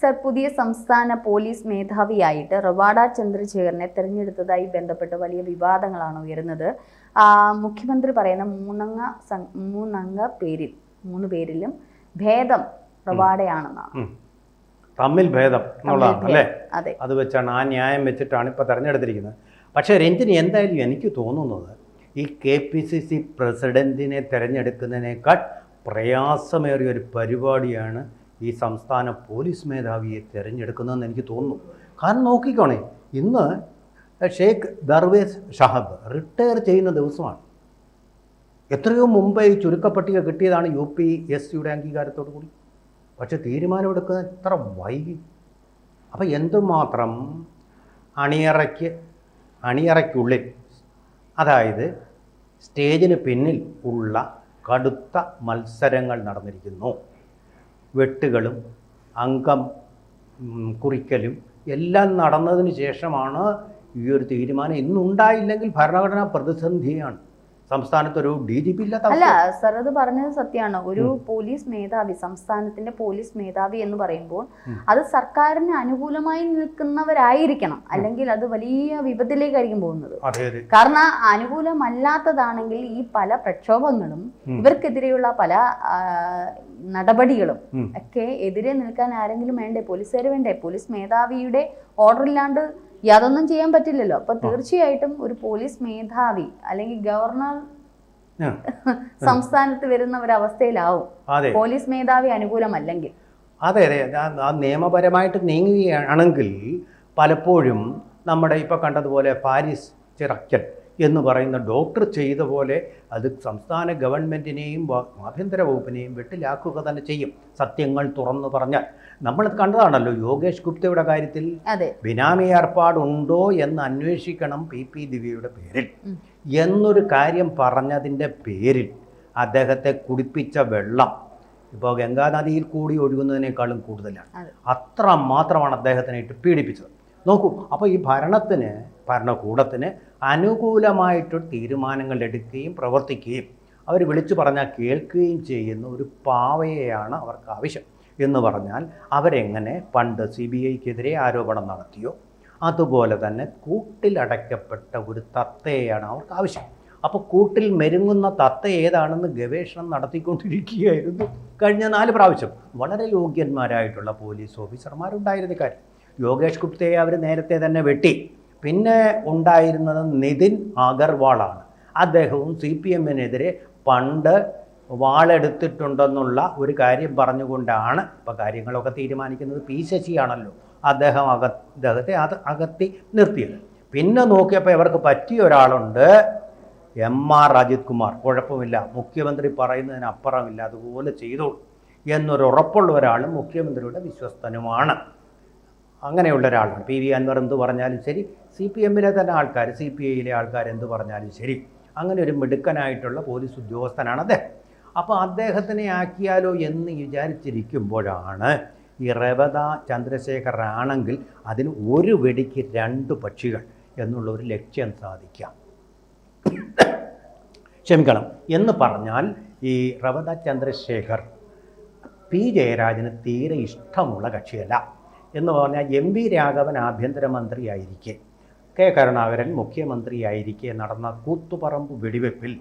Sir, പുതിയ സംസ്ഥാന police മേധാവിയായിട്ട് Ravada ചന്ദ്രശേഖരനെ തെരഞ്ഞെടുത്തതായി ബന്ധപ്പെട്ട് വലിയ വിവാദങ്ങളാണ് ഉയരുന്നത്. മുഖ്യമന്ത്രി പറയുന്ന മൂന്ന് പേരിലും ഭേദം റവാഡയാണെന്നാണ്. തമ്മിൽ ഭേദം എന്നുള്ളതാണ് അല്ലേ? അത് വെച്ചാണ്, ആ ന്യായം വെച്ചിട്ടാണ് ഇപ്പോൾ തെരഞ്ഞെടുത്തിരിക്കുന്നത്. പക്ഷേ രഞ്ജിനി, എന്തായാലും എനിക്ക് തോന്നുന്നത് ഈ KPCC പ്രസിഡന്റിനെ തിരഞ്ഞെടുക്കുന്നതിനേക്കാൾ പ്രയാസമേറിയ ഒരു പരിപാടിയാണ് ഈ സംസ്ഥാന പോലീസ് മേധാവിയെ തിരഞ്ഞെടുക്കുന്നതെന്ന് എനിക്ക് തോന്നുന്നു. കാരണം നോക്കിക്കോണേ, ഇന്ന് ഷെയ്ഖ് ദർവേസ് ഷഹബ് റിട്ടയർ ചെയ്യുന്ന ദിവസമാണ്. എത്രയോ മുമ്പേ ഈ ചുരുക്കപ്പട്ടിക കിട്ടിയതാണ് UPSCയുടെ അംഗീകാരത്തോടു കൂടി. പക്ഷെ തീരുമാനമെടുക്കുന്നത് എത്ര വൈകി. അപ്പം എന്തുമാത്രം അണിയറയ്ക്കുള്ളിൽ, അതായത് സ്റ്റേജിന് പിന്നിൽ ഉള്ള കടുത്ത മത്സരങ്ങൾ നടന്നിരിക്കുന്നു. വെട്ടുകളും അംഗം കുറിക്കലും എല്ലാം നടന്നതിന് ശേഷമാണ് ഈ ഒരു തീരുമാനം. ഇന്നുണ്ടായില്ലെങ്കിൽ ഭരണഘടനാ പ്രതിസന്ധിയാണ്. സംസ്ഥാനത്തൊരു DGP ഇല്ലാത്ത. അല്ല സർ, അത് പറഞ്ഞത് സത്യമാണ്. ഒരു പോലീസ് മേധാവി, സംസ്ഥാനത്തിന്റെ പോലീസ് മേധാവി എന്ന് പറയുമ്പോൾ അത് സർക്കാരിന് അനുകൂലമായി നിൽക്കുന്നവരായിരിക്കണം, അല്ലെങ്കിൽ അത് വലിയ വിപത്തിലേക്കായിരിക്കും പോകുന്നത്. കാരണം അനുകൂലമല്ലാത്തതാണെങ്കിൽ ഈ പല പ്രക്ഷോഭങ്ങളും ഇവർക്കെതിരെയുള്ള പല നടപടികളും ഒക്കെ എതിരെ നിൽക്കാൻ ആരെങ്കിലും വേണ്ടേ? പോലീസുകാർ വേണ്ടേ? പോലീസ് മേധാവിയുടെ ഓർഡർ ഇല്ലാണ്ട് യാതൊന്നും ചെയ്യാൻ പറ്റില്ലല്ലോ. അപ്പൊ തീർച്ചയായിട്ടും ഒരു പോലീസ് മേധാവി അല്ലെങ്കിൽ ഗവർണർ സംസ്ഥാനത്ത് വരുന്ന ഒരവസ്ഥയിലാവും പോലീസ് മേധാവി അനുകൂലമല്ലെങ്കിൽ. അതെ, നിയമപരമായിട്ട് നീങ്ങുകയാണെങ്കിൽ പലപ്പോഴും നമ്മുടെ ഇപ്പൊ കണ്ടതുപോലെ പാരീസ് ചിറക്കൽ എന്ന് പറയുന്ന ഡോക്ടർ ചെയ്ത പോലെ അത് സംസ്ഥാന ഗവൺമെൻറ്റിനെയും ആഭ്യന്തര വകുപ്പിനെയും വെട്ടിലാക്കുക തന്നെ ചെയ്യും, സത്യങ്ങൾ തുറന്നു പറഞ്ഞാൽ. നമ്മൾ കണ്ടതാണല്ലോ യോഗേഷ് ഗുപ്തയുടെ കാര്യത്തിൽ. ബിനാമി ഏർപ്പാടുണ്ടോ എന്ന് അന്വേഷിക്കണം PP ദിവ്യയുടെ പേരിൽ എന്നൊരു കാര്യം പറഞ്ഞതിൻ്റെ പേരിൽ അദ്ദേഹത്തെ കുടിപ്പിച്ച വെള്ളം ഇപ്പോൾ ഗംഗാനദിയിൽ കൂടി ഒഴുകുന്നതിനേക്കാളും കൂടുതലാണ്. അത്ര മാത്രമാണ് അദ്ദേഹത്തിനെ ഇട്ട് പീഡിപ്പിച്ചത്. നോക്കൂ, അപ്പോൾ ഈ ഭരണകൂടത്തിന് അനുകൂലമായിട്ട് തീരുമാനങ്ങൾ എടുക്കുകയും പ്രവർത്തിക്കുകയും അവർ വിളിച്ചു പറഞ്ഞാൽ കേൾക്കുകയും ചെയ്യുന്ന ഒരു പാവയെയാണ് അവർക്ക് ആവശ്യം. എന്ന് പറഞ്ഞാൽ അവരെങ്ങനെ പണ്ട് CBIക്കെതിരെ ആരോപണം നടത്തിയോ അതുപോലെ തന്നെ കൂട്ടിലടയ്ക്കപ്പെട്ട ഒരു തത്തയെയാണ് അവർക്ക് ആവശ്യം. അപ്പോൾ കൂട്ടിൽ മെരുങ്ങുന്ന തത്ത ഏതാണെന്ന് ഗവേഷണം നടത്തിക്കൊണ്ടിരിക്കുകയായിരുന്നു കഴിഞ്ഞ 4 പ്രാവശ്യം. വളരെ യോഗ്യന്മാരായിട്ടുള്ള പോലീസ് ഓഫീസർമാരുണ്ടായിരുന്ന കാര്യം. യോഗേഷ് ഗുപ്തയെ അവർ നേരത്തെ തന്നെ വെട്ടി. പിന്നെ ഉണ്ടായിരുന്നത് നിതിൻ അഗർവാളാണ്. അദ്ദേഹവും CPMനെതിരെ പണ്ട് വാളെടുത്തിട്ടുണ്ടെന്നുള്ള ഒരു കാര്യം പറഞ്ഞുകൊണ്ടാണ് ഇപ്പോൾ കാര്യങ്ങളൊക്കെ തീരുമാനിക്കുന്നത്. P ശശിയാണല്ലോ അദ്ദേഹത്തെ അകത്തി നിർത്തിയത്. പിന്നെ നോക്കിയപ്പോൾ ഇവർക്ക് പറ്റിയ ഒരാളുണ്ട്, MR അജിത് കുമാർ. കുഴപ്പമില്ല, മുഖ്യമന്ത്രി പറയുന്നതിനപ്പുറമില്ല, അതുപോലെ ചെയ്തോളൂ എന്നൊരു ഉറപ്പുള്ള ഒരാളും മുഖ്യമന്ത്രിയുടെ വിശ്വസ്തനുമാണ്. അങ്ങനെയുള്ള ഒരാളാണ്. PV അൻവർ എന്ത് പറഞ്ഞാലും ശരി, CPMലെ തന്നെ ആൾക്കാർ, CPIയിലെ ആൾക്കാർ എന്ത് പറഞ്ഞാലും ശരി, അങ്ങനെ ഒരു മിടുക്കനായിട്ടുള്ള പോലീസ് ഉദ്യോഗസ്ഥനാണ് അദ്ദേഹം. അപ്പോൾ അദ്ദേഹത്തിനെ ആക്കിയാലോ എന്ന് വിചാരിച്ചിരിക്കുമ്പോഴാണ് ഈ റവദ ചന്ദ്രശേഖർ ആണെങ്കിൽ അതിന് ഒരു വെടിക്ക് 2 പക്ഷികൾ എന്നുള്ള ഒരു ലക്ഷ്യം സാധിക്കാം. ക്ഷമിക്കണം എന്ന് പറഞ്ഞാൽ ഈ റവദ ചന്ദ്രശേഖർ P ജയരാജന് തീരെ ഇഷ്ടമുള്ള കക്ഷിയല്ല. എന്ന് പറഞ്ഞാൽ MV രാഘവൻ ആഭ്യന്തരമന്ത്രിയായിരിക്കെ, K കരുണാകരൻ മുഖ്യമന്ത്രിയായിരിക്കെ നടന്ന കൂത്തുപറമ്പ് വെടിവെപ്പിൽ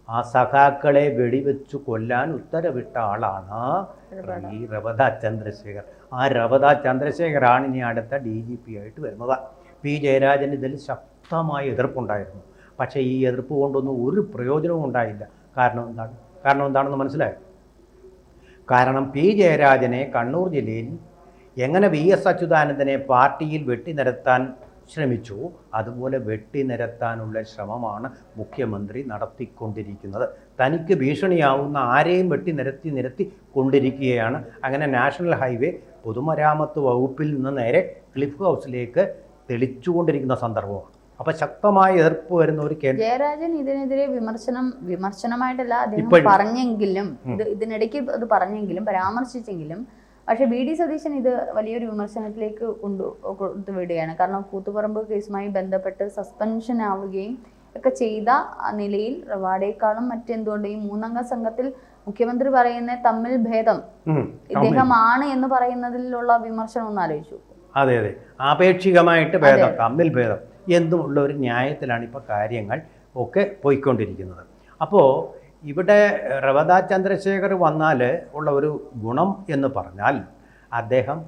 ആ സഖാക്കളെ വെടിവെച്ചു കൊല്ലാൻ ഉത്തരവിട്ട ആളാണ് ഈ റവദ ചന്ദ്രശേഖർ. ആ റവദ ചന്ദ്രശേഖറാണ് ഇനി അടുത്ത DGP ആയിട്ട് വരുന്നത്. P ജയരാജന് ഇതിൽ ശക്തമായ എതിർപ്പുണ്ടായിരുന്നു. പക്ഷേ ഈ എതിർപ്പ് കൊണ്ടൊന്നും ഒരു പ്രയോജനവും ഉണ്ടായില്ല. കാരണം എന്താണെന്ന് മനസ്സിലായോ? കാരണം P ജയരാജനെ കണ്ണൂർ ജില്ലയിൽ എങ്ങനെ VS അച്യുതാനന്ദനെ പാർട്ടിയിൽ വെട്ടിനിരത്താൻ ശ്രമിച്ചു, അതുപോലെ വെട്ടിനിരത്താനുള്ള ശ്രമമാണ് മുഖ്യമന്ത്രി നടത്തിക്കൊണ്ടിരിക്കുന്നത്. തനിക്ക് ഭീഷണിയാവുന്ന ആരെയും നിരത്തി കൊണ്ടിരിക്കുകയാണ്. അങ്ങനെ നാഷണൽ ഹൈവേ പൊതുമരാമത്ത് വകുപ്പിൽ നിന്ന് നേരെ ക്ലിഫ് ഹൗസിലേക്ക് തെളിച്ചുകൊണ്ടിരിക്കുന്ന സന്ദർഭമാണ്. അപ്പോൾ ശക്തമായ എതിർപ്പ് വരുന്ന ഒരു ജയരാജൻ ഇതിനെതിരെ വിമർശനമായിട്ടല്ല അദ്ദേഹം പറഞ്ഞെങ്കിലും, ഇതിനിടയ്ക്ക് അത് പറഞ്ഞെങ്കിലും പരാമർശിച്ചെങ്കിലും, പക്ഷെ VD സതീശൻ ഇത് വലിയൊരു വിമർശനത്തിലേക്ക് കൊണ്ടുവിടുകയാണ്. കാരണം കൂത്തുപറമ്പ് കേസുമായി ബന്ധപ്പെട്ട് സസ്പെൻഷൻ ആവുകയും ഒക്കെ ചെയ്ത നിലയിൽ റവാഡയെക്കാളും മറ്റെന്തുകൊണ്ട് ഈ 3 അംഗ സംഘത്തിൽ മുഖ്യമന്ത്രി പറയുന്ന തമ്മിൽ ഭേദം ഇദ്ദേഹമാണ് എന്ന് പറയുന്നതിലുള്ള വിമർശനം ഒന്ന് ആലോചിച്ചു. അതെ അതെ, ആപേക്ഷികമായിട്ട് ഭേദം, തമ്മിൽ ഭേദം എന്നുമുള്ള ഒരു ന്യായത്തിലാണ് ഇപ്പോൾ കാര്യങ്ങൾ ഒക്കെ പോയിക്കൊണ്ടിരിക്കുന്നത്. അപ്പോൾ ഇവിടെ റവദ ചന്ദ്രശേഖർ വന്നാൽ ഉള്ള ഒരു ഗുണം എന്ന് പറഞ്ഞാൽ അദ്ദേഹം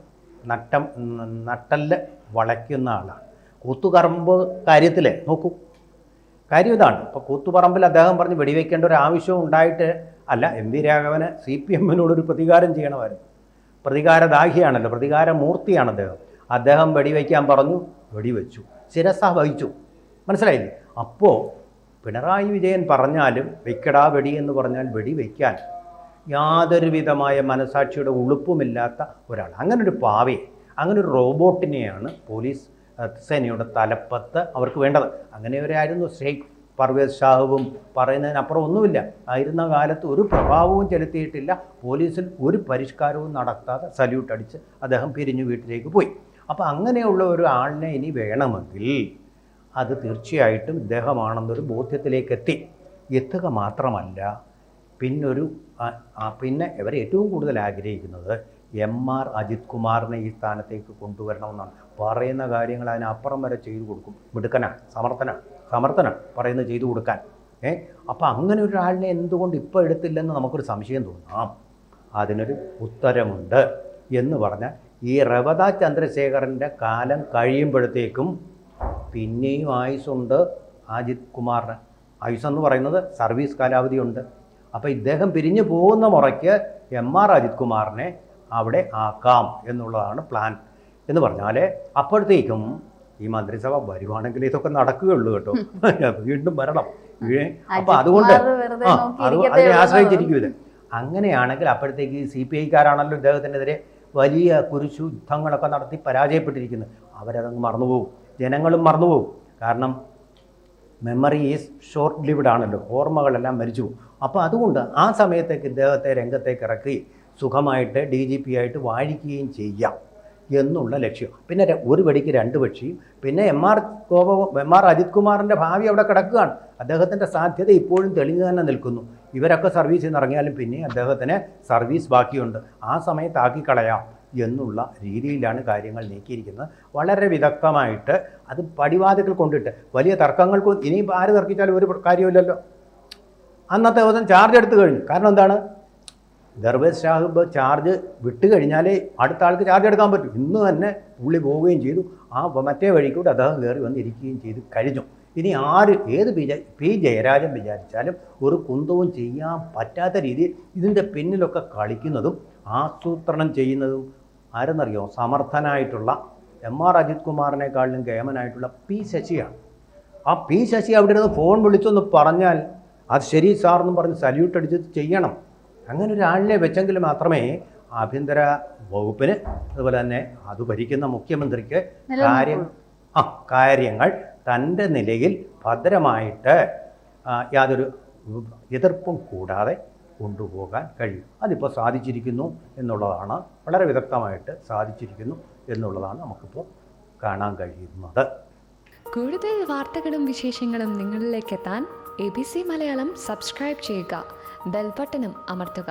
നട്ടല് വളയ്ക്കുന്ന ആളാണ്. കൂത്തുപറമ്പ് കാര്യത്തിൽ നോക്കൂ, കാര്യം ഇതാണ്. ഇപ്പോൾ കൂത്തുപറമ്പിൽ അദ്ദേഹം പറഞ്ഞ് വെടിവെക്കേണ്ട ഒരു ആവശ്യവും ഉണ്ടായിട്ട് അല്ല, എം വി രാഘവന് CPM-നോടൊരു പ്രതികാരം ചെയ്യണമായിരുന്നു. പ്രതികാരദാഹിയാണല്ലോ, പ്രതികാരമൂർത്തിയാണ് അദ്ദേഹം. അദ്ദേഹം വെടിവെക്കാൻ പറഞ്ഞു, വെടിവെച്ചു, ശിരസ വഹിച്ചു. മനസ്സിലായില്ലേ? അപ്പോൾ പിണറായി വിജയൻ പറഞ്ഞാലും വെക്കടാ വെടി എന്ന് പറഞ്ഞാൽ വെടിവെക്കാൻ യാതൊരു വിധമായ മനസാക്ഷിയുടെ ഉളുപ്പുമില്ലാത്ത ഒരാൾ, അങ്ങനൊരു പാവയെ, അങ്ങനൊരു റോബോട്ടിനെയാണ് പോലീസ് സേനയുടെ തലപ്പത്ത് അവർക്ക് വേണ്ടത്. അങ്ങനെയൊരായിരുന്നു ഷെയ്ഖ് പർവേസ് ഷാഹുവും. പറയുന്നതിനപ്പുറം ഒന്നുമില്ല. ആയിരുന്ന കാലത്ത് ഒരു പ്രഭാവവും ചെലുത്തിയിട്ടില്ല, പോലീസിൽ ഒരു പരിഷ്കാരവും നടത്താതെ സല്യൂട്ട് അടിച്ച് അദ്ദേഹം പിരിഞ്ഞു വീട്ടിലേക്ക് പോയി. അപ്പോൾ അങ്ങനെയുള്ള ഒരു ആളിനെ ഇനി വേണമെങ്കിൽ അത് തീർച്ചയായിട്ടും ഇദ്ദേഹമാണെന്നൊരു ബോധ്യത്തിലേക്ക് എത്തുക മാത്രമല്ല, പിന്നെ ഇവർ ഏറ്റവും കൂടുതൽ ആഗ്രഹിക്കുന്നത് MR അജിത് കുമാറിനെ ഈ സ്ഥാനത്തേക്ക് കൊണ്ടുവരണമെന്നാണ്. പറയുന്ന കാര്യങ്ങൾ അതിനപ്പുറം വരെ ചെയ്തു കൊടുക്കും. മിടുക്കനാണ്, സമർത്ഥനാണ് പറയുന്നത് ചെയ്തു കൊടുക്കാൻ. അപ്പോൾ അങ്ങനെ ഒരാളിനെ എന്തുകൊണ്ട് ഇപ്പോൾ എടുത്തില്ലെന്ന് നമുക്കൊരു സംശയം തോന്നാം. അതിനൊരു ഉത്തരമുണ്ട് എന്ന് പറഞ്ഞാൽ, ഈ റവദ ചന്ദ്രശേഖരൻ്റെ കാലം കഴിയുമ്പോഴത്തേക്കും പിന്നെയും ആയുസ്സുണ്ട് അജിത് കുമാറിന്. ആയുസ്സെന്ന് പറയുന്നത് സർവീസ് കാലാവധിയുണ്ട്. അപ്പോൾ ഇദ്ദേഹം പിരിഞ്ഞു പോകുന്ന മുറയ്ക്ക് MR അജിത് കുമാറിനെ അവിടെ ആക്കാം എന്നുള്ളതാണ് പ്ലാൻ. എന്ന് പറഞ്ഞാൽ അപ്പോഴത്തേക്കും ഈ മന്ത്രിസഭ വരുവാണെങ്കിൽ ഇതൊക്കെ നടക്കുകയുള്ളൂ കേട്ടോ. വീണ്ടും വരണം. അപ്പോൾ അതുകൊണ്ട് അതിനെ ആശ്രയിച്ചിരിക്കും ഇത്. അങ്ങനെയാണെങ്കിൽ അപ്പോഴത്തേക്ക് CPI-ക്കാരാണല്ലോ ഇദ്ദേഹത്തിനെതിരെ വലിയ കുരിശു യുദ്ധങ്ങളൊക്കെ നടത്തി പരാജയപ്പെട്ടിരിക്കുന്നത്. അവരതങ്ങ് മറന്നുപോകും, ജനങ്ങളും മറന്നുപോകും. കാരണം മെമ്മറി ഈസ് ഷോർട്ട് ലിവ്ഡ് ആണല്ലോ, ഓർമ്മകളെല്ലാം മരിച്ചു പോകും. അപ്പോൾ അതുകൊണ്ട് ആ സമയത്തേക്ക് ഇദ്ദേഹത്തെ രംഗത്തേക്ക് ഇറക്കി സുഖമായിട്ട് DGP ആയിട്ട് വാഴിക്കുകയും ചെയ്യാം എന്നുള്ള ലക്ഷ്യം. പിന്നെ ഒരു വെടിക്ക് രണ്ട് പക്ഷിയും. പിന്നെ MR അജിത് കുമാറിൻ്റെ ഭാവി അവിടെ കിടക്കുകയാണ്. അദ്ദേഹത്തിൻ്റെ സാധ്യത ഇപ്പോഴും തെളിഞ്ഞു തന്നെ നിൽക്കുന്നു. ഇവരൊക്കെ സർവീസിൽ നിന്ന് ഇറങ്ങിയാലും പിന്നെ അദ്ദേഹത്തിന് സർവീസ് ബാക്കിയുണ്ട്, ആ സമയത്താക്കി കളയാം എന്നുള്ള രീതിയിലാണ് കാര്യങ്ങൾ നീക്കിയിരിക്കുന്നത്. വളരെ വിദഗ്ധമായിട്ട് അത് പടിവാതിക്കൽ കൊണ്ടിട്ട് വലിയ തർക്കങ്ങൾക്കും ഇനിയിപ്പോൾ ആര് തർക്കിച്ചാലും ഒരു കാര്യമില്ലല്ലോ. അന്നത്തെ ദിവസം ചാർജ് എടുത്തു കഴിഞ്ഞു. കാരണം എന്താണ്? ദർവേസ് സാഹിബ് ചാർജ് വിട്ട് കഴിഞ്ഞാലേ അടുത്ത ആൾക്ക് ചാർജ് എടുക്കാൻ പറ്റും. ഇന്ന് തന്നെ പുള്ളി പോവുകയും ചെയ്തു. ആ മറ്റേ വഴിക്കൂടെ അദ്ദേഹം കയറി വന്നിരിക്കുകയും ചെയ്ത് കഴിഞ്ഞു. ഇനി ഏത് പി ജയരാജൻ വിചാരിച്ചാലും ഒരു കുന്തവും ചെയ്യാൻ പറ്റാത്ത രീതിയിൽ ഇതിൻ്റെ പിന്നിലൊക്കെ കളിക്കുന്നതും ആസൂത്രണം ചെയ്യുന്നതും ആരെന്നറിയോ? സമർത്ഥനായിട്ടുള്ള MR അജിത് കുമാറിനേക്കാളിലും കേമനായിട്ടുള്ള P ശശിയാണ്. ആ P ശശി അവിടെ ഇരുന്ന് ഫോൺ വിളിച്ചൊന്ന് പറഞ്ഞാൽ അത് ശരി സാറെന്നും പറഞ്ഞ് സല്യൂട്ട് അടിച്ച് ചെയ്യണം. അങ്ങനെ ഒരാളിനെ വെച്ചെങ്കിൽ മാത്രമേ ആഭ്യന്തര വകുപ്പിന്, അതുപോലെ തന്നെ അത് ഭരിക്കുന്ന മുഖ്യമന്ത്രിക്ക് കാര്യങ്ങൾ തൻ്റെ നിലയിൽ ഭദ്രമായിട്ട് യാതൊരു എതിർപ്പും കൂടാതെ കൊണ്ടുപോകാൻ കഴിയും. അതിപ്പോൾ സാധിച്ചിരിക്കുന്നു എന്നുള്ളതാണ്, വളരെ വിദഗ്ധമായിട്ട് സാധിച്ചിരിക്കുന്നു എന്നുള്ളതാണ് നമുക്കിപ്പോൾ കാണാൻ കഴിയുന്നത്. കൂടുതൽ വാർത്തകളും വിശേഷങ്ങളും നിങ്ങളിലേക്ക് എത്താൻ ABC മലയാളം സബ്സ്ക്രൈബ് ചെയ്യുക, ബെൽ ബട്ടണും അമർത്തുക.